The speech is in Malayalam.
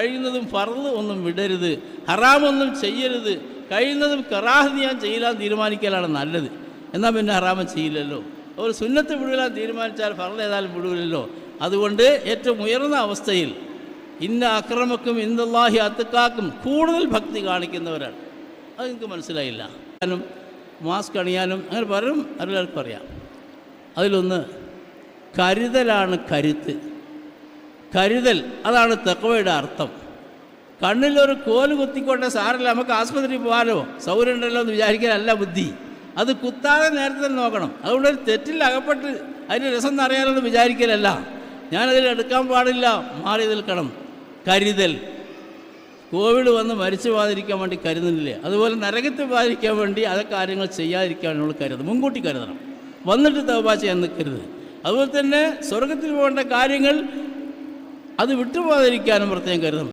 കഴിയുന്നതും ഫർള് ഒന്നും വിടരുത്, ഹറാമൊന്നും ചെയ്യരുത്, കഴിയുന്നതും കറാഹത്ത് ഞാൻ ചെയ്യാൻ തീരുമാനിക്കലാണ് നല്ലത്. എന്നാൽ പിന്നെ ഹറാമം ചെയ്യില്ലല്ലോ. ഒരു സുന്നത്ത് വിടുവാൻ തീരുമാനിച്ചാൽ ഫർള് ഏതായാലും വിടുവില്ലല്ലോ. അതുകൊണ്ട് ഏറ്റവും ഉയർന്ന അവസ്ഥയിൽ ഇന്ന അക്രമക്കും ഇന്നല്ലാഹി അത്തക്കാക്കും കൂടുതൽ ഭക്തി കാണിക്കുന്നവരാണ്. അത് നിങ്ങൾക്ക് മനസ്സിലായില്ല. മാസ്ക് അണിയാനും അങ്ങനെ പലരും എല്ലാവർക്കും അറിയാം. അതിലൊന്ന് കരുതലാണ്. കരുതൽ അതാണ് തഖ്വയുടെ അർത്ഥം. കണ്ണിലൊരു കോല് കുത്തിക്കൊണ്ട സാറില്ല, നമുക്ക് ആസ്പത്രിയിൽ പോകാനോ സൗകര്യം ഉണ്ടല്ലോ എന്ന് വിചാരിക്കാനല്ല ബുദ്ധി. അത് കുത്താതെ നേരത്തെ തന്നെ നോക്കണം. അതുകൊണ്ട് ഒരു തെറ്റിൽ അകപ്പെട്ട് അതിൻ്റെ രസം എന്നറിയാനൊന്നും വിചാരിക്കലല്ല. ഞാനതിൽ എടുക്കാൻ പാടില്ല, മാറി നിൽക്കണം. കരുതൽ. കോവിഡ് വന്ന് മരിച്ചു പോകാതിരിക്കാൻ വേണ്ടി കരുതുന്നില്ലേ, അതുപോലെ നരകത്തിൽ പോകാതിരിക്കാൻ വേണ്ടി അതൊക്കെ കാര്യങ്ങൾ ചെയ്യാതിരിക്കാൻ നമ്മൾ കരുതും. മുൻകൂട്ടി കരുതണം, വന്നിട്ട് തൗബ ചെയ്യാൻ നിൽക്കരുത്. അതുപോലെ തന്നെ സ്വർഗത്തിൽ പോകേണ്ട കാര്യങ്ങൾ അത് വിട്ടുപോകാതിരിക്കാനും പ്രത്യേകം കരുതണം.